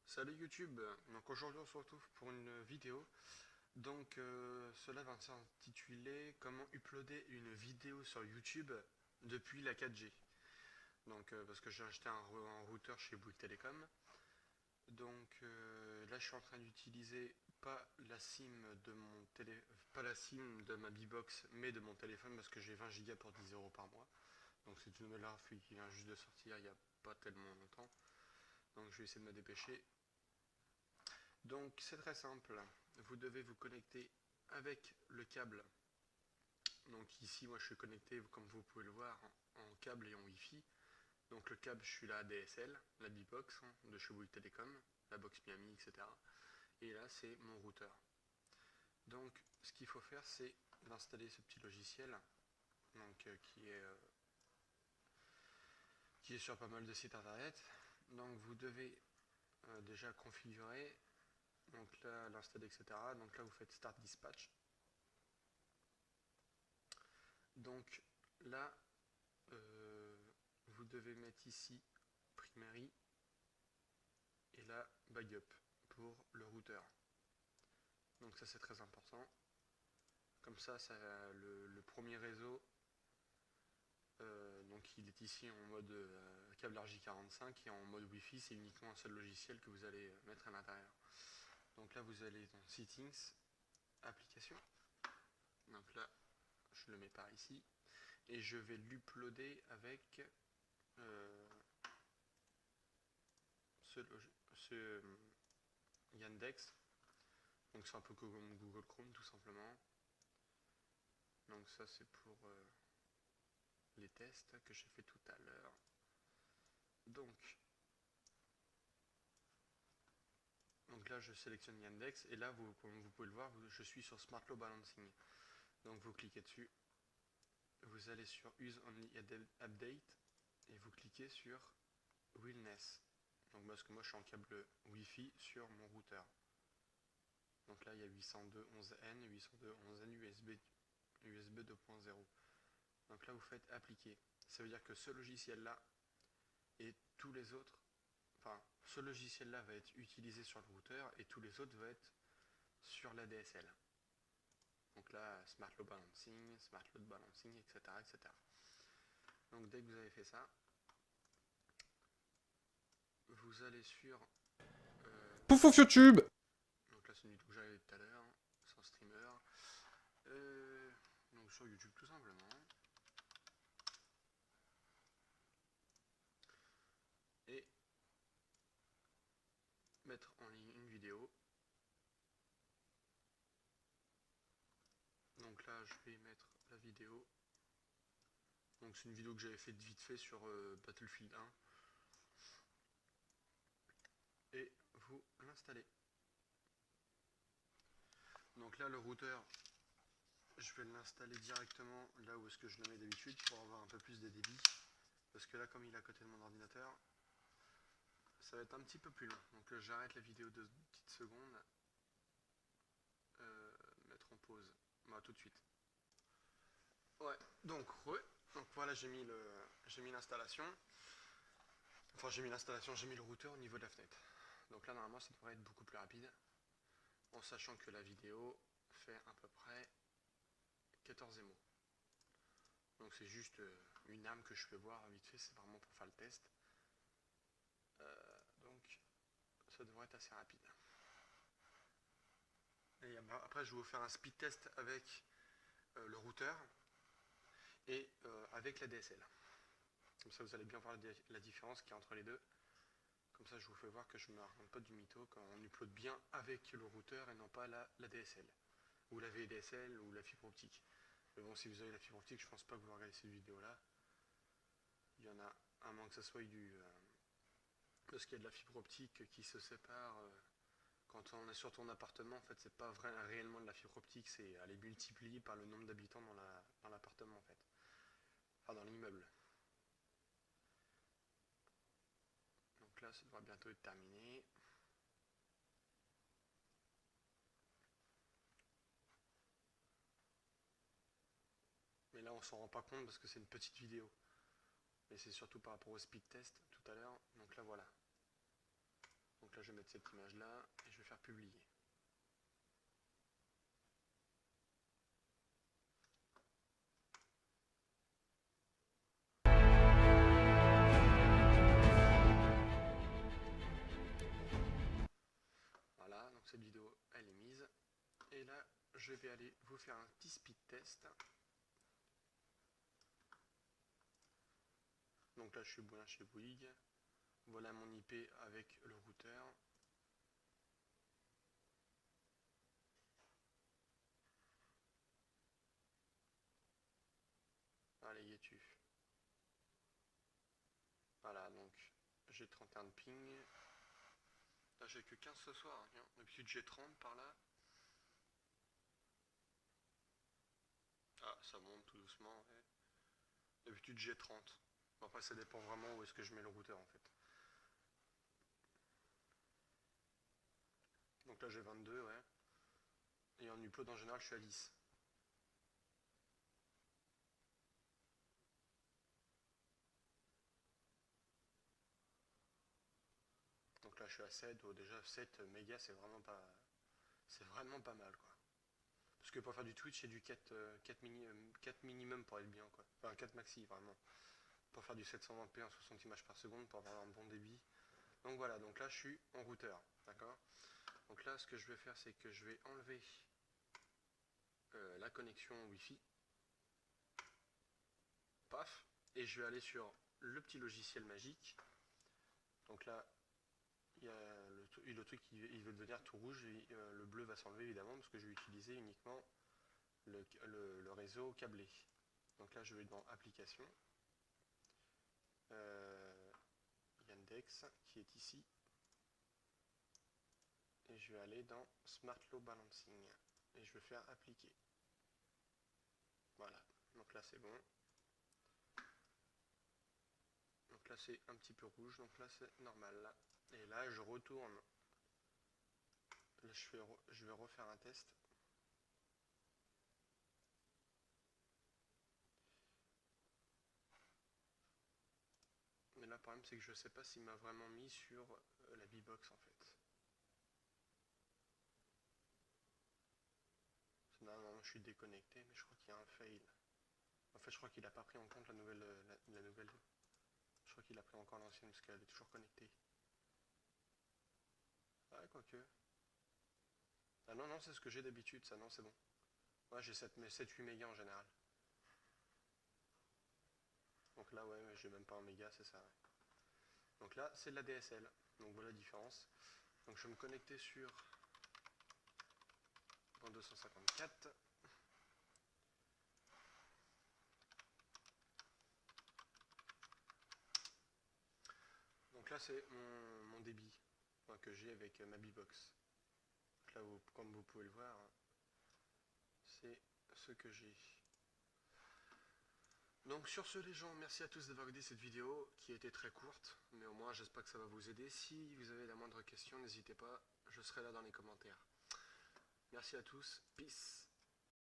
Salut YouTube, donc aujourd'hui on se retrouve pour une vidéo. Cela va s'intituler comment uploader une vidéo sur YouTube depuis la 4G. Parce que j'ai acheté un routeur chez Bouygues Telecom. Là je suis en train d'utiliser pas la SIM de mon télé, pas la SIM de ma B-Box mais de mon téléphone parce que j'ai 20 Go pour 10 euros par mois. Donc c'est une nouvelle offre qui vient juste de sortir il n'y a pas tellement longtemps. Donc je vais essayer de me dépêcher. Donc c'est très simple, vous devez vous connecter avec le câble. Donc ici moi je suis connecté comme vous pouvez le voir en câble et en Wi-Fi. Donc le câble je suis la ADSL, la B-Box de chez Bouygues Telecom, la box Miami, etc. Et là c'est mon routeur. Donc ce qu'il faut faire c'est d'installer ce petit logiciel donc, qui est sur pas mal de sites internet. Donc vous devez déjà configurer, donc là l'installer, etc. Donc là vous faites Start Dispatch. Donc là, vous devez mettre ici Primary et là Backup pour le routeur. Donc ça c'est très important. Comme ça le premier réseau, donc il est ici en mode câble RJ45 et en mode Wi-Fi, c'est uniquement un seul logiciel que vous allez mettre à l'intérieur. Donc là vous allez dans Settings, Applications. Donc là je le mets par ici et je vais l'uploader avec ce Yandex. Donc c'est un peu comme Google Chrome tout simplement. Donc ça c'est pour les tests que j'ai fait tout à l'heure. Donc, donc là je sélectionne Yandex et là comme vous pouvez le voir je suis sur Smart Load Balancing. Donc vous cliquez dessus, vous allez sur Use Only Update et vous cliquez sur Willness. Donc parce que moi je suis en câble Wi-Fi sur mon routeur. Donc là il y a 802.11n et 802.11n USB 2.0. Donc là vous faites appliquer. Ça veut dire que ce logiciel là et tous les autres, enfin ce logiciel là va être utilisé sur le routeur et tous les autres vont être sur la DSL. Donc là Smart Load Balancing, etc., etc. Donc dès que vous avez fait ça, vous allez sur Pouf pouf YouTube. donc là c'est une vidéo que j'avais tout à l'heure sans streamer. Donc sur YouTube tout simplement. Et mettre en ligne une vidéo. Donc là je vais mettre la vidéo. Donc c'est une vidéo que j'avais faite vite fait sur Battlefield 1. Et vous l'installez. Donc là le routeur, je vais l'installer directement là où est-ce que je le mets d'habitude pour avoir un peu plus de débit. Parce que là comme il est à côté de mon ordinateur, ça va être un petit peu plus long. Donc j'arrête la vidéo de petites secondes. Mettre en pause. Bah tout de suite. Ouais, donc voilà j'ai mis l'installation. Enfin j'ai mis le routeur au niveau de la fenêtre. Donc là normalement ça devrait être beaucoup plus rapide. En sachant que la vidéo fait à peu près 14 émo. Donc c'est juste une arme que je fais voir vite fait, c'est vraiment pour faire le test. Donc ça devrait être assez rapide. Et après je vais vous faire un speed test avec le routeur et avec la DSL. Comme ça vous allez bien voir la différence qu'il y a entre les deux. Comme ça je vous fais voir que je ne me raconte pas du mytho quand on upload bien avec le routeur et non pas la DSL. Ou la VDSL ou la fibre optique. Mais bon, si vous avez la fibre optique, je pense pas que vous regardez cette vidéo là. Il y en a à moins que ça soit parce qu'il y a de la fibre optique qui se sépare quand on est sur ton appartement. En fait c'est pas réellement de la fibre optique, c'est elle est multipliée par le nombre d'habitants dans l'appartement en fait. Enfin dans l'immeuble. Donc là ça devrait bientôt être terminé. Mais là on s'en rend pas compte parce que c'est une petite vidéo. Mais c'est surtout par rapport au speed test tout à l'heure. Donc là voilà. Donc là je vais mettre mettre cette image là et je vais faire publier. Voilà, donc cette vidéo elle est mise. Et là, je vais aller vous faire un petit speed test. Donc là, je suis bien chez Bouygues. Voilà mon IP avec le routeur. Allez, y es-tu? Voilà, donc j'ai 31 de ping. Là, j'ai que 15 ce soir. Hein. D'habitude, j'ai 30 par là. Ah, ça monte tout doucement. Ouais. D'habitude, j'ai 30. Après, ça dépend vraiment où est-ce que je mets le routeur en fait. Donc là, j'ai 22, ouais. Et en upload en général, je suis à 10. Donc là, je suis à 7. Oh, déjà, 7 mégas, c'est vraiment pas. C'est vraiment pas mal, quoi. Parce que pour faire du Twitch, c'est du 4 minimum pour être bien, quoi. Enfin, 4 maxi, vraiment. Pour faire du 720p en 60 images par seconde, pour avoir un bon débit. Donc voilà, donc là, je suis en routeur, d'accord? Donc là, ce que je vais faire, c'est que je vais enlever la connexion Wi-Fi. Paf. Et je vais aller sur le petit logiciel magique. Donc là, il y a le truc, il veut devenir tout rouge. Et, le bleu va s'enlever, évidemment, parce que je vais utiliser uniquement le réseau câblé. Donc là, je vais dans Applications. Yandex, qui est ici. Et je vais aller dans Smart Load Balancing. Et je vais faire Appliquer. Voilà. Donc là, c'est bon. Donc là, c'est un petit peu rouge. Donc là, c'est normal. Là. Et là, je retourne. Là, je vais refaire un test. Mais là, le problème, c'est que je sais pas s'il m'a vraiment mis sur la B-Box, en fait. Non, je suis déconnecté, mais je crois qu'il y a un fail. En fait, je crois qu'il a pas pris en compte la nouvelle. La nouvelle. Je crois qu'il a pris encore l'ancienne, parce qu'elle est toujours connectée. Ouais, quoique. Ah non, non, c'est ce que j'ai d'habitude, ça, non, c'est bon. Ouais, j'ai 7-8 mégas en général. Donc là, ouais, j'ai même pas un méga, c'est ça. Ouais. Donc là, c'est de la DSL. Donc voilà la différence. Donc je vais me connecter sur 254. Donc là, c'est mon débit que j'ai avec ma B-Box. Là, comme vous pouvez le voir, c'est ce que j'ai. Donc sur ce les gens, merci à tous d'avoir regardé cette vidéo qui a été très courte, mais au moins j'espère que ça va vous aider. Si vous avez la moindre question, n'hésitez pas, je serai là dans les commentaires. Merci à tous, peace.